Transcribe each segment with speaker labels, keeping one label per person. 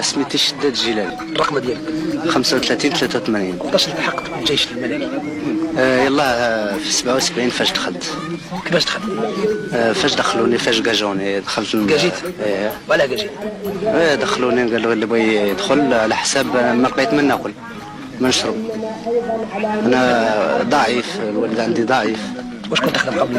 Speaker 1: سميتي شداد جيلاني.
Speaker 2: الرقم ديالك
Speaker 1: 35 83.
Speaker 2: وقتاش التحقت بالجيش المدني؟
Speaker 1: يلا في 77 فاش دخلت.
Speaker 2: كيفاش دخلت؟
Speaker 1: فاش دخلوني فاش كاجوني دخلت
Speaker 2: كاجيت؟ وعلاه كاجيت؟
Speaker 1: دخلوني قالوا اللي بغى يدخل على حساب ما بقيت ما ناكل ما نشرب. انا ضعيف، الوالد عندي ضعيف.
Speaker 2: واش كنت تخدم قبل؟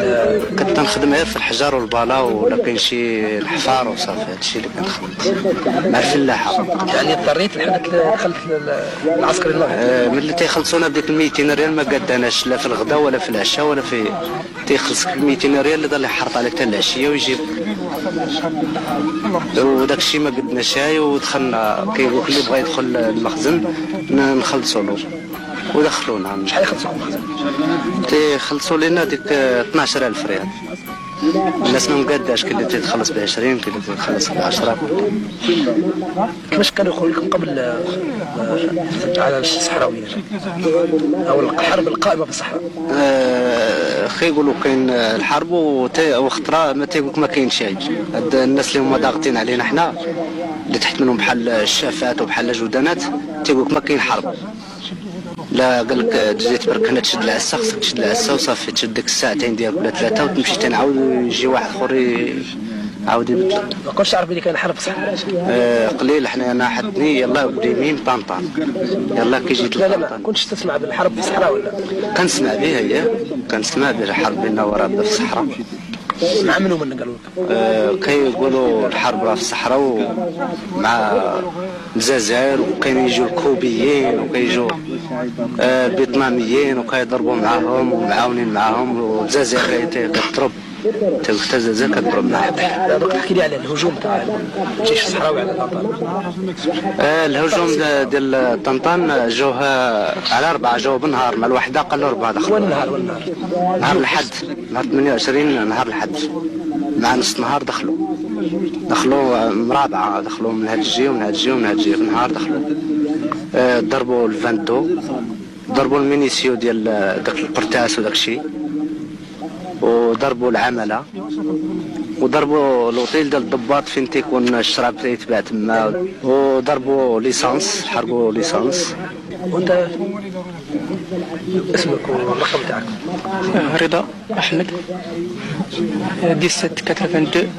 Speaker 1: كنت نخدم غير في الحجر والبلا ولا كاين شي الحفار وصافي، هادشي اللي كنت خدمت مع الفلاحه.
Speaker 2: يعني اضطريت لحد دخلت العسكري المغربي؟
Speaker 1: ملي تيخلصونا بديك ال 200 ريال ما قداناش لا في الغداء ولا في العشاء ولا في تيخلصك ال 200 ريال اللي ضل يحرط عليك حتى العشيه ويجيب. وداك الشيء ما قدنا شاي ودخلنا كيقول اللي بغى يدخل المخزن نخلصوا له ودخلونا.
Speaker 2: شحال يخلصوك المخزن؟
Speaker 1: تيخلصوا لنا ديك 12000 ريال. الناس ما مقاداش، كاين اللي تيتخلص ب 20، كاين اللي تيتخلص ب 10.
Speaker 2: كيفاش كانوا يقولوا لكم قبل على الصحراويين او الحرب القائمه في الصحراء؟
Speaker 1: يقولوا كاين الحرب وخطره ما تيقولك ما كاينش شي. هاد الناس اللي هما ضاغطين علينا حنا اللي تحت منهم بحال الشافات وبحال الجودانات تيقولك ما كاين حرب. لا قال لك جيت برك هنا تشد العسه، خصك تشد العسه وصافي، تشد ديك الساعتين ديالك ولا ثلاثه وتمشي تنعاود يجي واحد اخر عاود يبدل.
Speaker 2: ما كنتش عارف بلي كان حرب في الصحراء؟
Speaker 1: قليل. حنا انا حدني يلا بديمين طنطان يلا كي جيت
Speaker 2: لا ما كنتش تسمع بالحرب في الصحراء ولا؟
Speaker 1: كنسمع بها هي، كنسمع بالحرب بيننا ورابطه في الصحراء.
Speaker 2: مع منو من قالوا لك؟
Speaker 1: كيقولوا الحرب راه في الصحراء ومع الجزائر، وكاين يجوا الكوبيين وكيجوا الفيتناميين وكيضربوا معاهم ومعاونين معاهم، والجزائر كتضرب حتى الجزائر كتضرب معاهم.
Speaker 2: دوك تحكي لي على الهجوم تاع الجيش الصحراوي على طنطان.
Speaker 1: الهجوم ديال طنطان جوها على 4 جاو بالنهار، مع الوحده قالوا 4 دخلوا.
Speaker 2: وين النهار؟
Speaker 1: نهار الحد، نهار 28 نهار الحد مع نص نهار دخلوا مرابعه، دخلوا من هاد الجهه ومن هاد الجهه ومن هاد الجهه في النهار دخلوا. ضربوا الفانتو، ضربوا المينيسيو ديال داك القرطاس وداك الشيء، وضربوا العمله، وضربوا الاوتيل ديال الضباط فين تيكون الشراب تيتباع تما، وضربوا ليسانس، حرقوا ليسانس.
Speaker 2: وانت اسمك والرقم تاعك؟
Speaker 3: رضا احمد 17 82.